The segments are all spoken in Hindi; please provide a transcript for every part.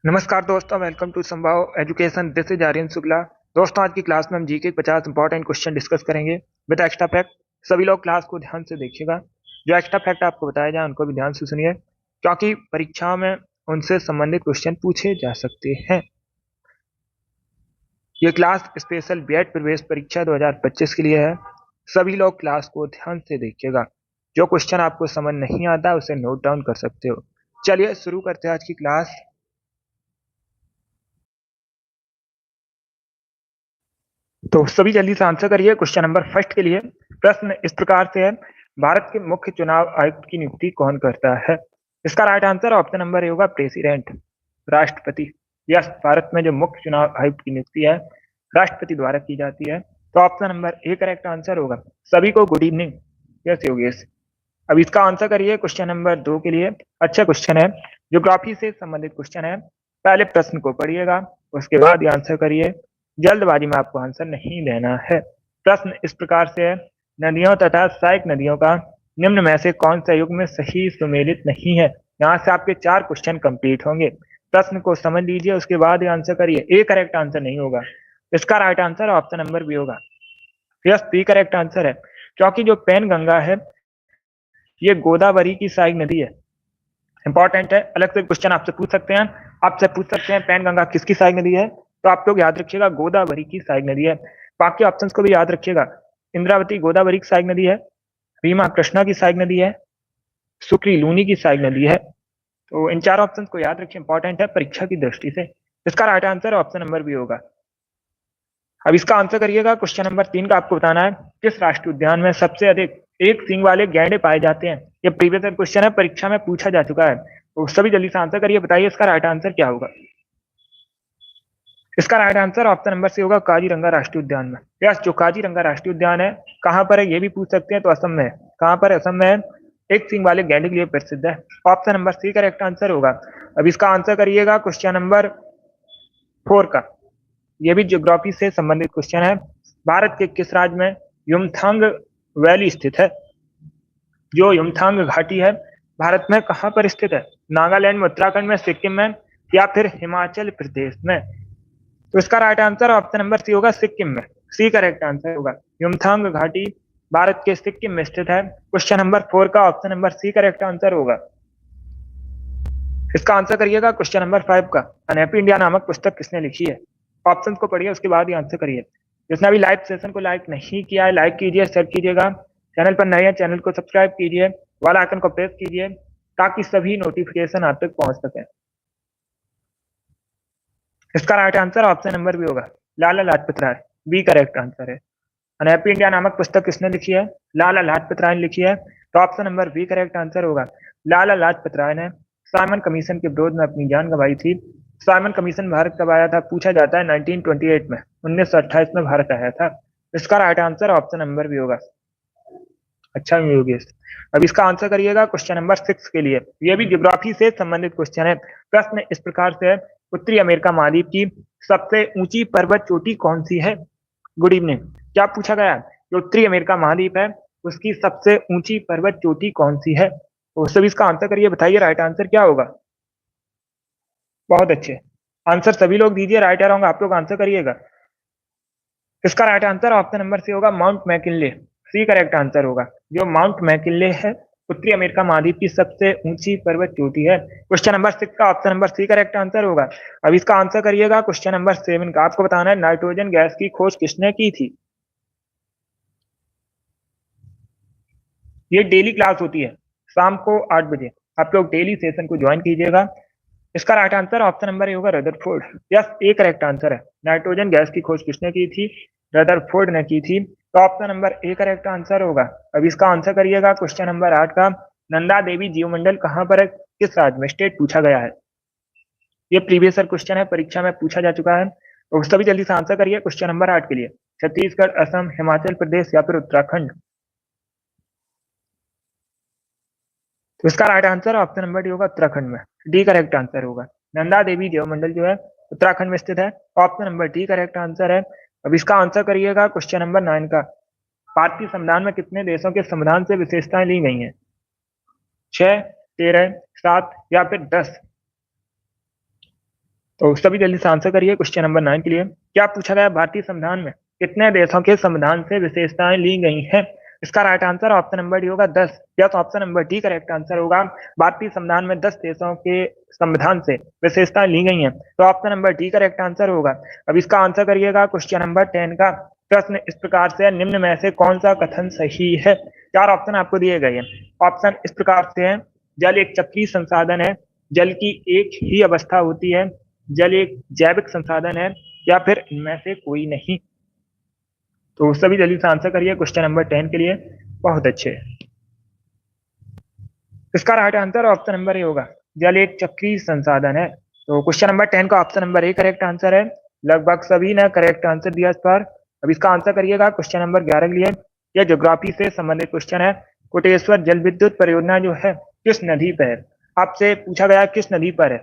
नमस्कार दोस्तों, welcome to Sambhav education. This is Aryan Shukla. दोस्तों, आज की क्लास में हम जीके 50 इंपॉर्टेंट क्वेश्चन डिस्कस करेंगे विद एक्स्ट्रा फैक्ट। सभी लोग क्लास को ध्यान से देखिएगा। जो एक्स्ट्रा फैक्ट आपको बताया जाए उनको भी ध्यान से सुनिए, क्योंकि परीक्षाओं में उनसे संबंधित क्वेश्चन पूछे जा सकते हैं। ये क्लास स्पेशल बीएड प्रवेश परीक्षा 2025 के लिए है। सभी लोग क्लास को ध्यान से देखिएगा। जो क्वेश्चन आपको समझ नहीं आता उसे नोट डाउन कर सकते हो। चलिए शुरू करते हैं आज की क्लास। तो सभी जल्दी से आंसर करिए। क्वेश्चन नंबर फर्स्ट के लिए प्रश्न इस प्रकार से है, भारत के मुख्य चुनाव आयुक्त की नियुक्ति कौन करता है? इसका right answer option number A होगा, प्रेसिडेंट, राष्ट्रपति। यस, भारत में जो मुख्य चुनाव आयुक्त की नियुक्ति है राष्ट्रपति द्वारा की जाती है। तो option number A correct answer होगा। सभी को गुड इवनिंग। यस योगेश। अब इसका आंसर करिए क्वेश्चन नंबर 2 के लिए। अच्छा क्वेश्चन है, ज्योग्राफी से संबंधित क्वेश्चन है। पहले प्रश्न को पढ़िएगा, उसके बाद ये आंसर करिए। जल्दबाजी में आपको आंसर नहीं देना है। प्रश्न इस प्रकार से है, नदियों तथा सहायक नदियों का निम्न में से कौन सा युग में सही सुमेलित नहीं है? यहाँ से आपके 4 क्वेश्चन कंप्लीट होंगे। प्रश्न को समझ लीजिए, उसके बाद ये आंसर करिए। ए करेक्ट आंसर नहीं होगा, इसका right answer option number B होगा। यस, बी करेक्ट आंसर है, क्योंकि जो पैन गंगा है ये गोदावरी की सहायक नदी है। इंपॉर्टेंट है, अलग से क्वेश्चन आपसे पूछ सकते हैं। आपसे पूछ सकते हैं पैन गंगा किसकी सहायक नदी है, तो आप लोग याद रखिएगा गोदावरी की सहायक नदी है। बाकी ऑप्शंस को भी याद रखिएगा। इंद्रावती गोदावरी की सहायक नदी है, रीमा कृष्णा की सहायक नदी है, सुक्री लूनी की सहायक नदी है। तो इन 4 ऑप्शंस को याद रखिए, इंपॉर्टेंट है परीक्षा की दृष्टि से। इसका right answer option number B होगा। अब इसका आंसर करिएगा। क्वेश्चन नंबर 3 का आपको बताना है, किस राष्ट्रीय उद्यान में सबसे अधिक एक सींग वाले गैंडे पाए जाते हैं? ये प्रीवियस क्वेश्चन है, परीक्षा में पूछा जा चुका है। तो सभी जल्दी से आंसर करिए, बताइए इसका राइट आंसर क्या होगा। इसका right answer option number C होगा, काजीरंगा राष्ट्रीय उद्यान में। यस, जो काजीरंगा राष्ट्रीय उद्यान है कहाँ पर है ये भी पूछ सकते हैं। तो असम में है। कहाँ पर? असम में है। एक सींग वाले गैंडे के लिए प्रसिद्ध है। Option number C correct answer होगा। अब इसका आंसर करिएगा क्वेश्चन नंबर 4 का। ये भी ज्योग्राफी से संबंधित क्वेश्चन है। भारत के किस राज्य में युमथांग वैली स्थित है? जो युमथांग घाटी है भारत में कहाँ पर स्थित है? नागालैंड में, उत्तराखंड में, सिक्किम में, या फिर हिमाचल प्रदेश में? तो इसका right answer option number C होगा, सिक्किम में। सी करेक्ट आंसर होगा। युमथांग घाटी भारत के सिक्किम में स्थित है। क्वेश्चन नंबर 4 का option number C correct answer होगा। इसका आंसर करिएगा क्वेश्चन नंबर 5 का। अनहैप्पी इंडिया नामक पुस्तक किसने लिखी है? ऑप्शन को पढ़िए, उसके बाद ही आंसर करिए। जिसने अभी लाइव सेशन को लाइक नहीं किया है, लाइक कीजिए, शेयर कीजिएगा। चैनल पर नए हैं, चैनल को सब्सक्राइब कीजिए, वाला आइकन को प्रेस कीजिए, ताकि सभी नोटिफिकेशन आप तक पहुंच सके। इसका right answer option number B होगा, Lala Lajpat Rai. B correct answer है। अनहैप्पी इंडिया नामक पुस्तक किसने लिखी है? लाला लाजपत राय ने लिखी है। तो option number B correct answer होगा। लाला लाजपत राय ने साइमन कमीशन के विरोध में अपनी जान गंवाई थी। साइमन कमीशन भारत कब आया था? पूछा जाता है 1928 में, 1928 में भारत आया था। इसका right answer option number B होगा। अच्छा योगेश। अब इसका आंसर करिएगा क्वेश्चन नंबर 6 के लिए। यह भी ज्योग्राफी से संबंधित क्वेश्चन है। प्रश्न इस प्रकार से है, उत्तरी अमेरिका महाद्वीप की सबसे ऊंची पर्वत चोटी कौन सी है? Good evening. क्या पूछा गया? जो उत्तरी अमेरिका महाद्वीप है उसकी सबसे ऊंची पर्वत चोटी कौन सी है? तो सभी इसका आंसर करिए, बताइए राइट आंसर क्या होगा। बहुत अच्छे आंसर सभी लोग दीजिए। राइट या रॉन्ग आप लोग आंसर करिएगा। इसका right answer option number C होगा, Mount McKinley. C correct answer होगा। जो माउंट मैकिनले है उत्तरी अमेरिका महाद्वीप की सबसे ऊंची पर्वत चोटी है। क्वेश्चन नंबर 6 का option number C correct answer होगा। अब इसका आंसर करिएगा क्वेश्चन नंबर 7 का। आपको बताना है नाइट्रोजन गैस की खोज किसने की थी? ये डेली क्लास होती है शाम को 8 बजे। आप लोग डेली सेशन को ज्वाइन कीजिएगा। इसका right answer option number A होगा, रदरफोर्ड। यस, ए करेक्ट आंसर है। नाइट्रोजन गैस की खोज किसने की थी? रदरफोर्ड ने की थी। तो option number A correct answer होगा। अब इसका आंसर करिएगा क्वेश्चन नंबर 8 का। नंदा देवी जीवमंडल कहाँ पर है, किस राज्य में? स्टेट पूछा गया है। ये प्रीवियस क्वेश्चन है, परीक्षा में पूछा जा चुका है। तो सभी जल्दी से आंसर करिए क्वेश्चन नंबर 8 के लिए। छत्तीसगढ़, असम, हिमाचल प्रदेश या फिर उत्तराखंड? तो इसका right answer option number D होगा, उत्तराखंड में। डी करेक्ट आंसर होगा। नंदा देवी देवमंडल जो है उत्तराखंड में स्थित है। Option number D correct answer है। अब इसका आंसर करिएगा क्वेश्चन नंबर 9 का। भारतीय संविधान में कितने देशों के संविधान से विशेषताएं ली गई हैं? 6, 13, 7 या फिर 10? तो सभी जल्दी से आंसर करिए क्वेश्चन नंबर 9 के लिए। क्या पूछा गया, भारतीय संविधान में कितने देशों के संविधान से विशेषताएं ली गई हैं? इसका right answer option number D होगा 10। या तो option number D correct answer होगा। भारतीय संविधान में 10 देशों के संविधान से विशेषताएं ली गई हैं, तो option number D correct answer होगा। अब इसका आंसर करिएगा क्वेश्चन नंबर 10 का। प्रश्न इस प्रकार से है, निम्न में से कौन सा कथन सही है? 4 ऑप्शन आपको दिए गए हैं। ऑप्शन इस प्रकार से है, जल एक चक्रीय संसाधन है, जल की एक ही अवस्था होती है, जल एक जैविक संसाधन है, या फिर इनमें से कोई नहीं। तो सभी जल्दी से आंसर करिए क्वेश्चन नंबर 10 के लिए। बहुत अच्छे। इसका right answer option number A होगा, जल एक चक्रीय संसाधन है। तो क्वेश्चन नंबर 10 का option number A correct answer है। लगभग सभी ने करेक्ट आंसर दिया इस पर। अब इसका आंसर करिएगा क्वेश्चन नंबर 11 के लिए। यह ज्योग्राफी से संबंधित क्वेश्चन है। कोटेश्वर जल विद्युत परियोजना जो है किस नदी पर है? आपसे पूछा गया किस नदी पर है,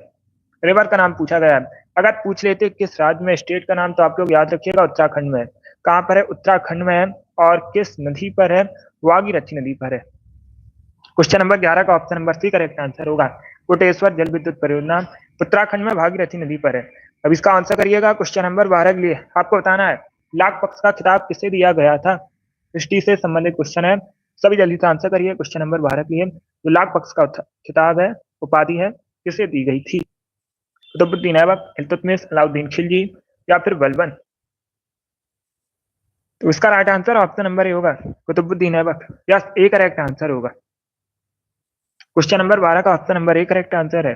रिवर का नाम पूछा गया है। अगर पूछ लेते किस राज्य में, स्टेट का नाम, तो आप लोग याद रखिएगा उत्तराखंड में है। कहाँ पर है? उत्तराखंड में है। और किस नदी पर है? भागीरथी नदी पर है। क्वेश्चन नंबर 11 का option number C correct answer होगा। कोटेश्वर जल विद्युत परियोजना उत्तराखंड में भागीरथी नदी पर है। अब इसका आंसर करिएगा क्वेश्चन नंबर 12 के लिए। आपको बताना है लाख पक्ष का खिताब किसे दिया गया था? हिस्ट्री से संबंधित क्वेश्चन है। सभी जल्दी से आंसर करिए क्वेश्चन नंबर 12 के लिए। जो लाख पक्ष का खिताब है, उपाधि है, किसे दी गई थी? कुतुबुद्दीन ऐबक, इल्तुतमिश, अलाउद्दीन खिलजी, या फिर बलबन। तो इसका right answer option number A होगा, कुतुबुद्दीन ऐबक। यस, ए करेक्ट आंसर होगा। क्वेश्चन नंबर 12 का option number A correct answer है।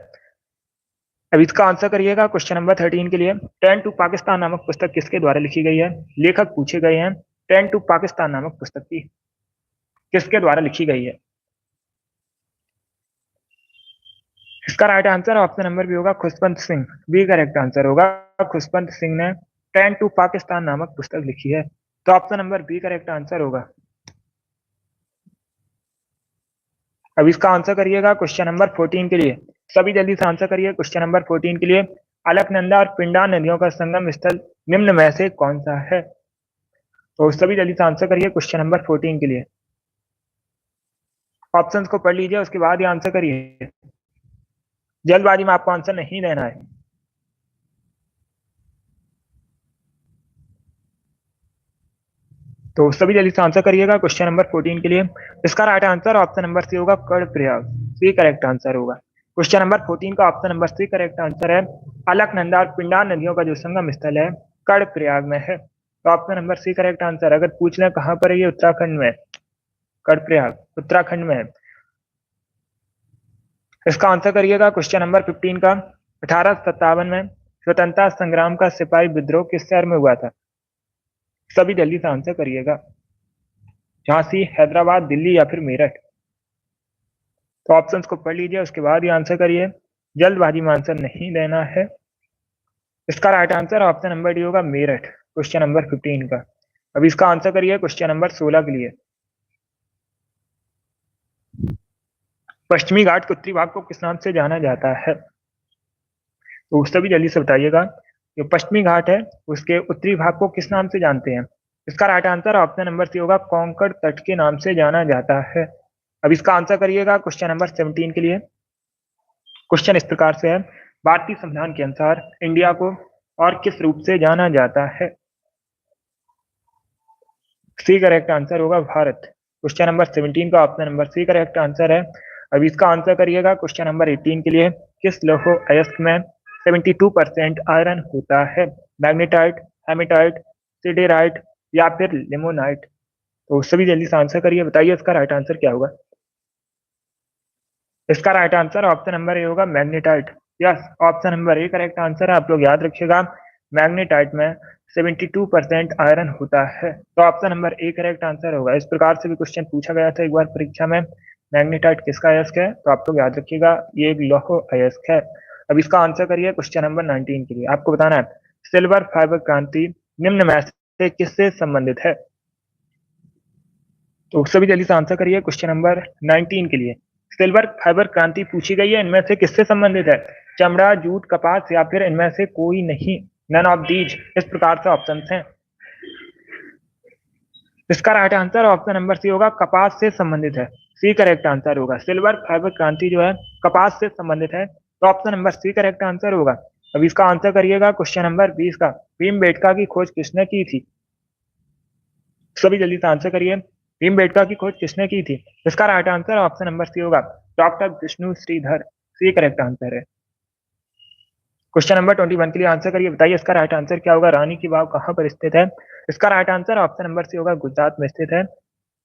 अब इसका आंसर करिएगा क्वेश्चन नंबर 13 के लिए। ट्रेन टू पाकिस्तान नामक पुस्तक किसके द्वारा लिखी गई है? लेखक पूछे गए हैं। ट्रेन टू पाकिस्तान नामक पुस्तक की किसके द्वारा लिखी गई है? इसका right answer option number B होगा, Khushwant Singh. B correct answer होगा। खुशवंत सिंह ने ट्रेन टू पाकिस्तान नामक पुस्तक लिखी है। तो option number B correct answer होगा। अब इसका आंसर करिएगा क्वेश्चन नंबर 14 के लिए। सभी जल्दी से आंसर करिए क्वेश्चन नंबर 14 के लिए। अलकनंदा और पिंडा नदियों का संगम स्थल निम्न में से कौन सा है? तो सभी जल्दी से आंसर करिए क्वेश्चन नंबर 14 के लिए। ऑप्शंस को पढ़ लीजिए, उसके बाद ही आंसर करिए। जल्दबाजी में आपको आंसर नहीं देना है। तो सभी जल्दी से आंसर करिएगा क्वेश्चन नंबर 14 के लिए। इसका right answer option number C होगा, कर्णप्रयाग। सी करेक्ट आंसर होगा। क्वेश्चन नंबर 14 का option number C correct answer है। अलकनंदा और पिंडा नदियों का जो संगम स्थल है कर्णप्रयाग में है। तो option number C correct answer. अगर पूछ लें कहां पर है, ये उत्तराखंड में, कर्णप्रयाग उत्तराखंड में है। इसका आंसर करिएगा क्वेश्चन नंबर 15 का। 1857 में स्वतंत्रता संग्राम का सिपाही विद्रोह किस शहर में हुआ था? सभी जल्दी से आंसर करिएगा। झांसी, हैदराबाद, दिल्ली, या फिर मेरठ। तो ऑप्शंस को पढ़ लीजिए, उसके बाद ही आंसर करिए। जल्दबाजी में आंसर नहीं देना है। इसका right answer option number D होगा, मेरठ। क्वेश्चन नंबर 15 का। अब इसका आंसर करिए क्वेश्चन नंबर 16 के लिए। पश्चिमी घाट के उत्तरी भाग को किस नाम से जाना जाता है? तो सभी जल्दी से बताइएगा। जो पश्चिमी घाट है उसके उत्तरी भाग को किस नाम से जानते हैं? इसका right answer option number C होगा, कोंकण तट के नाम से जाना जाता है। अब इसका आंसर करिएगा क्वेश्चन नंबर 17 के लिए। क्वेश्चन इस प्रकार से है, भारतीय संविधान के अनुसार इंडिया को और किस रूप से जाना जाता है? सी करेक्ट आंसर होगा, भारत। क्वेश्चन नंबर 17 का option number C correct answer है। अब इसका आंसर करिएगा क्वेश्चन नंबर 18 के लिए। किस लौह अयस्क में 72% आयरन होता है? मैग्नेटाइट, हेमेटाइट, सिडेराइट, या फिर लिमोनाइट। तो सभी जल्दी से आंसर करिए, बताइए इसका राइट आंसर क्या होगा। इसका right answer option number A होगा, magnetite. Yes, option number A correct answer है। आप लोग याद रखिएगा, मैग्नेटाइट में 72% आयरन होता है। तो option number A correct answer होगा। इस प्रकार से भी क्वेश्चन पूछा गया था एक बार परीक्षा में। मैग्नेटाइट किसका अयस्क है? तो आप लोग याद रखिएगा, ये एक लौह अयस्क है। अब इसका आंसर करिए क्वेश्चन नंबर 19 के लिए। आपको बताना है सिल्वर फाइबर क्रांति निम्न में से किससे संबंधित है? तो सभी जल्दी से आंसर करिए क्वेश्चन नंबर 19 के लिए। सिल्वर फाइबर क्रांति पूछी गई है, इनमें से किससे संबंधित है? चमड़ा, जूट, कपास, या फिर इनमें से कोई नहीं, नन ऑफ दीज। इस प्रकार से ऑप्शन हैं। इसका right answer option number C होगा, कपास से संबंधित है। सी करेक्ट आंसर होगा। सिल्वर फाइबर क्रांति जो है कपास से संबंधित है। तो option number C correct answer होगा। अब इसका आंसर करिएगा क्वेश्चन नंबर 20 का। भीमबेटका की खोज किसने की थी? सभी जल्दी से आंसर करिए। भीमबेटका की खोज किसने की थी? इसका right answer option number C होगा, doctor Vishnu Sridhar. C correct answer है। क्वेश्चन नंबर 21 के लिए आंसर करिए, बताइए इसका राइट आंसर क्या होगा? रानी की वाव कहाँ पर स्थित है? इसका right answer option number C होगा, गुजरात में स्थित है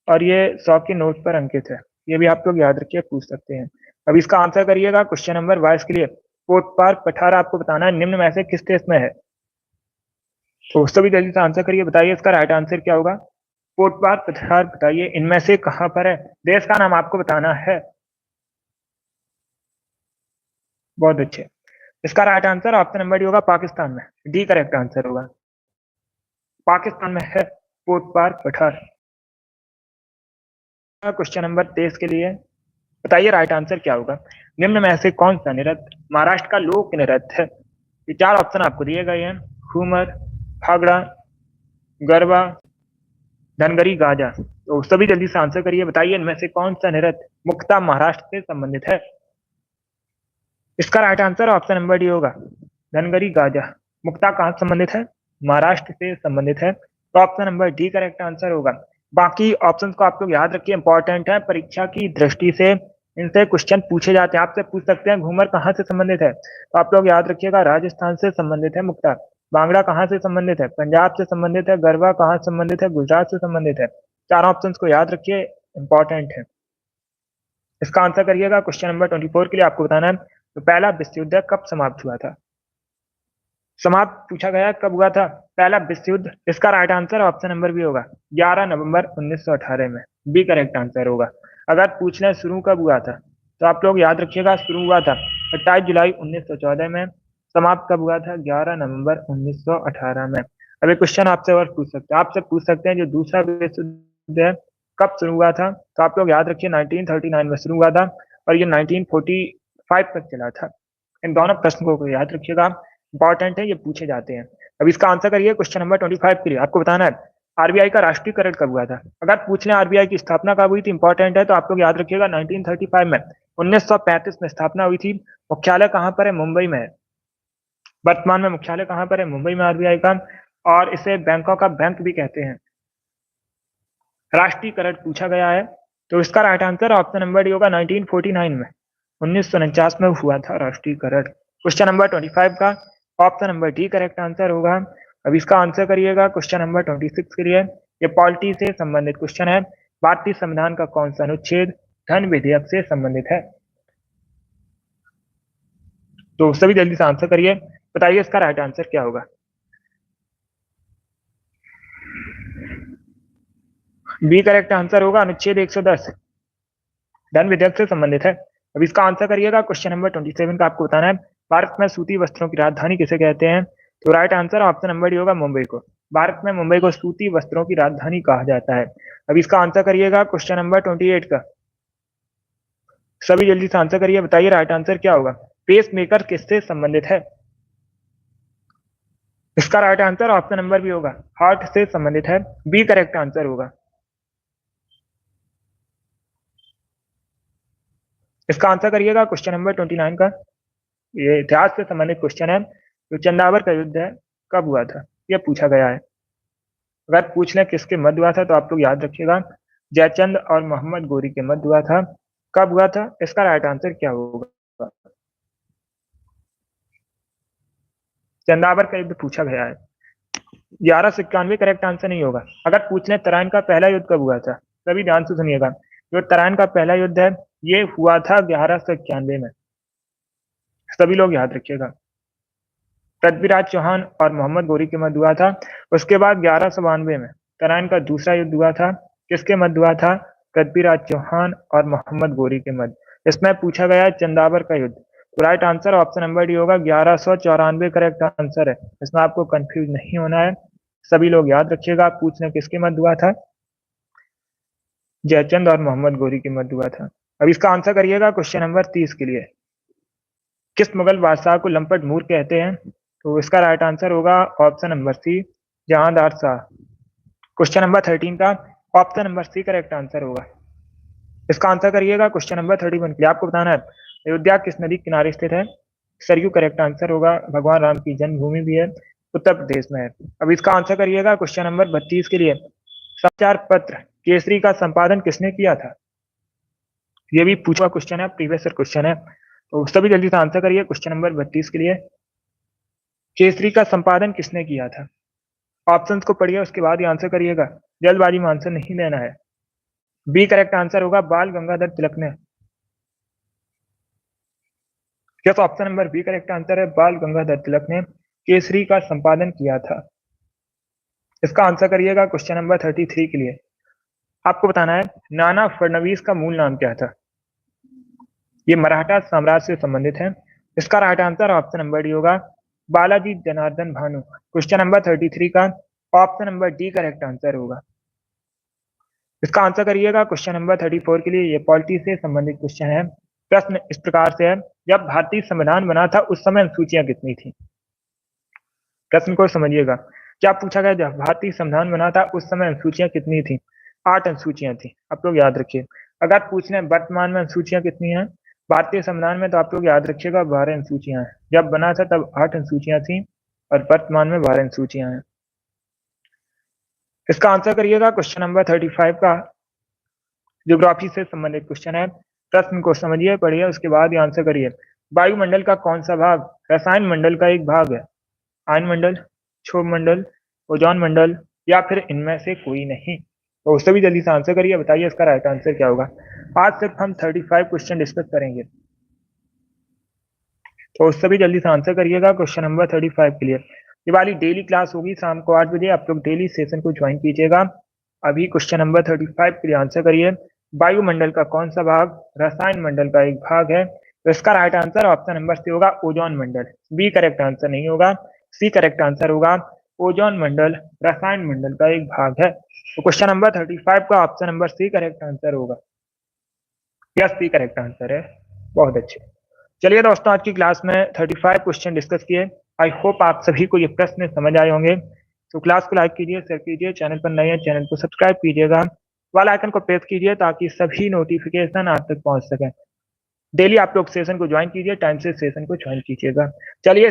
और ये 100 के नोट पर अंकित है। ये भी आप लोग याद रखिए, पूछ सकते हैं। अब इसका आंसर करिएगा क्वेश्चन नंबर 22 के लिए। पोर्ट पार्क पठार आपको बताना है निम्न में से किस देश में है? तो सभी जल्दी से आंसर करिए, बताइए इसका राइट आंसर क्या होगा? पोर्ट पार्क पठार बताइए इनमें से कहां पर है? देश का नाम आपको बताना है। बहुत अच्छे। इसका right answer option number D होगा, पाकिस्तान में। डी करेक्ट आंसर होगा, पाकिस्तान में है पोर्ट पार्क पठार। क्वेश्चन नंबर 23 के लिए बताइए राइट आंसर क्या होगा? निम्न में से कौन सा नृत्य महाराष्ट्र का लोक नृत्य है? ये 4 ऑप्शन आपको दिए गए हैं, घूमर, फागड़ा, गरबा, धनगरी, गाजा। तो सभी जल्दी से आंसर करिए, बताइए इनमें से कौन सा नृत्य मुख्यतः महाराष्ट्र से संबंधित है? इसका right answer option number D होगा, धनगरी गाजा। मुक्ता कहाँ से संबंधित है? महाराष्ट्र से संबंधित है, तो option number D correct answer होगा। बाकी ऑप्शंस को आप लोग याद रखिए, इंपॉर्टेंट है परीक्षा की दृष्टि से। इनसे क्वेश्चन पूछे जाते हैं, आपसे पूछ सकते हैं घूमर कहाँ से संबंधित है, तो आप लोग याद रखिएगा राजस्थान से संबंधित है मुक्ता। भांगड़ा कहाँ से संबंधित है? पंजाब से संबंधित है। गरबा कहाँ से संबंधित है? गुजरात से संबंधित है। 4 ऑप्शंस को याद रखिए, इंपॉर्टेंट है। इसका आंसर करिएगा क्वेश्चन नंबर 24 के लिए आपको बताना है, तो पहला विश्व युद्ध कब समाप्त हुआ था? समाप्त पूछा गया कब हुआ था पहला विश्व युद्ध? इसका right answer option number B होगा, 11 नवंबर 1918 में। बी करेक्ट आंसर होगा। अगर पूछ लें शुरू कब हुआ था, तो आप लोग याद रखिएगा शुरू हुआ था 28 जुलाई 1914 में। समाप्त कब हुआ था? 11 नवंबर 1918 में। अब एक क्वेश्चन आपसे और पूछ सकते हैं, आपसे पूछ सकते हैं जो दूसरा विश्व युद्ध है कब शुरू हुआ था, तो आप लोग याद रखिए 1939 में शुरू हुआ था और ये 1945 तक चला था। इन दोनों प्रश्नों को याद रखिएगा, इंपॉर्टेंट है, ये पूछे जाते हैं। अब इसका आंसर करिए क्वेश्चन नंबर 25 के लिए आपको बताना है, आरबीआई का राष्ट्रीयकरण कब हुआ था? अगर पूछ लें आरबीआई की स्थापना कब हुई थी, इंपॉर्टेंट है, तो आप लोग याद रखिएगा 1935 में। 1935 में स्थापना हुई थी। मुख्यालय कहाँ पर है? मुंबई में है। वर्तमान में मुख्यालय कहाँ पर है? मुंबई में आरबीआई का, और इसे बैंकों का बैंक भी कहते हैं। राष्ट्रीयकरण पूछा गया है, तो इसका right answer option number D होगा, 1949 में। 1949 में हुआ था राष्ट्रीयकरण। क्वेश्चन नंबर 25 का option number D correct answer होगा। अब इसका आंसर करिएगा क्वेश्चन नंबर 26 के लिए। ये पॉलिटी से संबंधित क्वेश्चन है। भारतीय संविधान का कौन सा अनुच्छेद धन विधेयक से संबंधित है? तो सभी जल्दी से आंसर करिए, बताइए इसका राइट आंसर क्या होगा? बी करेक्ट आंसर होगा, अनुच्छेद 110 धन विधेयक से संबंधित है। अब इसका आंसर करिएगा क्वेश्चन नंबर 27 का आपको बताना है, भारत में सूती वस्त्रों की राजधानी किसे कहते हैं? तो right answer option number D होगा, मुंबई को। भारत में मुंबई को सूती वस्त्रों की राजधानी कहा जाता है। अब इसका आंसर करिएगा क्वेश्चन नंबर 28 का। सभी जल्दी से आंसर करिए, बताइए राइट आंसर क्या होगा? पेस मेकर किससे संबंधित है? इसका right answer option number B होगा, हार्ट से संबंधित है। बी करेक्ट आंसर होगा। इसका आंसर करिएगा क्वेश्चन नंबर 29 का। ये इतिहास से संबंधित क्वेश्चन है। तो चंदावर का युद्ध है कब हुआ था, ये पूछा गया है। अगर पूछ लें किसके मध्य हुआ था, तो आप लोग याद रखिएगा जयचंद और मोहम्मद गोरी के मध्य हुआ था। कब हुआ था? इसका राइट आंसर क्या होगा? चंदावर का युद्ध पूछा गया है। 1191 करेक्ट आंसर नहीं होगा। अगर पूछ लें तराइन का पहला युद्ध कब हुआ था, सभी ध्यान से सुनिएगा। जो तराइन का पहला युद्ध है ये हुआ था 1191 में। सभी लोग याद रखिएगा। पृथ्वीराज चौहान और मोहम्मद गोरी के मध्य हुआ था। उसके बाद 1192 में तराइन का दूसरा युद्ध हुआ था। किसके मध्य हुआ था? पृथ्वीराज चौहान और मोहम्मद गोरी के मध्य। इसमें पूछा गया है चंदावर का युद्ध। तो right answer option number D होगा, 1194 करेक्ट आंसर है। इसमें आपको कंफ्यूज नहीं होना है, सभी लोग याद रखिएगा। आप पूछ लें किसके मध्य हुआ था? जयचंद और मोहम्मद गोरी के मध्य हुआ था। अब इसका आंसर करिएगा क्वेश्चन नंबर 30 के लिए। किस मुगल बादशाह को लंपट मूर कहते हैं? तो इसका राइट आंसर होगा option number C, Jahandar Shah. Question number 13 का option number C correct answer होगा। इसका आंसर करिएगा क्वेश्चन नंबर 31 के लिए। आपको बताना है अयोध्या किस नदी किनारे स्थित है? सरयू करेक्ट आंसर होगा। भगवान राम की जन्मभूमि भी है, उत्तर प्रदेश में है। अब इसका आंसर करिएगा क्वेश्चन नंबर 32 के लिए। समाचार पत्र केसरी का संपादन किसने किया था? ये भी पूछा क्वेश्चन है, प्रीवियस ईयर क्वेश्चन है, तो सभी जल्दी से आंसर करिए क्वेश्चन नंबर 32 के लिए। केसरी का संपादन किसने किया था? ऑप्शंस को पढ़िए, उसके बाद ही आंसर करिएगा, जल्दबाजी में आंसर नहीं देना है। बी करेक्ट आंसर होगा, बाल गंगाधर तिलक ने। Yes, option number B correct answer है, बाल गंगाधर तिलक ने केसरी का संपादन किया था। इसका आंसर करिएगा क्वेश्चन नंबर 33 के लिए। आपको बताना है नाना फडणवीस का मूल नाम क्या था? ये मराठा साम्राज्य से संबंधित है। इसका right answer option number D होगा, बालाजी जनार्दन भानु। क्वेश्चन नंबर 33 का option number D correct answer होगा। इसका आंसर करिएगा क्वेश्चन नंबर 34 के लिए। ये पॉलिटी से संबंधित क्वेश्चन है। प्रश्न इस प्रकार से है, जब भारतीय संविधान बना था उस समय अनुसूचियां कितनी थी? प्रश्न को समझिएगा, क्या पूछा गया जब भारतीय संविधान बना था उस समय अनुसूचियां कितनी थी? 8 अनुसूचियां थी। आप लोग याद रखिए। अगर पूछ लें वर्तमान में अनुसूचियां कितनी हैं भारतीय संविधान में, तो आप लोग याद रखिएगा 12 अनुसूचियां हैं। जब बना था तब 8 अनुसूचियां थी और वर्तमान में 12 अनुसूचियां हैं। इसका आंसर करिएगा क्वेश्चन नंबर 35 का। ज्योग्राफी से संबंधित क्वेश्चन है। प्रश्न को समझिए, पढ़िए, उसके बाद ही आंसर करिए। वायुमंडल का कौन सा भाग रसायन मंडल का एक भाग है? आयन मंडल, क्षोभ मंडल, ओजोन मंडल, या फिर इनमें से कोई नहीं? तो सभी जल्दी से आंसर करिए, बताइए इसका राइट आंसर क्या होगा। आज सिर्फ हम 35 क्वेश्चन डिस्कस करेंगे, तो सभी जल्दी से आंसर करिएगा क्वेश्चन नंबर 35 के लिए। ये वाली डेली क्लास होगी शाम को 8 बजे। आप लोग डेली सेशन को ज्वाइन कीजिएगा। अभी क्वेश्चन नंबर 35 के लिए आंसर करिए। वायुमंडल का कौन सा भाग रसायन मंडल का एक भाग है? तो इसका right answer option number C होगा, ओजोन मंडल। बी करेक्ट आंसर नहीं होगा, सी करेक्ट आंसर होगा। ओजोन मंडल रसायन मंडल का एक भाग है। तो क्वेश्चन नंबर 35 का option number C correct answer होगा। यस, सी करेक्ट आंसर है। बहुत अच्छे। चलिए दोस्तों, आज की क्लास में 35 क्वेश्चन डिस्कस किए। आई होप आप सभी को ये प्रश्न समझ आए होंगे। तो क्लास को लाइक कीजिए, शेयर कीजिए, चैनल पर नए हैं चैनल को सब्सक्राइब कीजिएगा, वाला आइकन को प्रेस कीजिए ताकि सभी नोटिफिकेशन आप तक पहुंच सके। डेली आप लोग सेशन को ज्वाइन कीजिए, टाइम से सेशन को ज्वाइन कीजिएगा। चलिए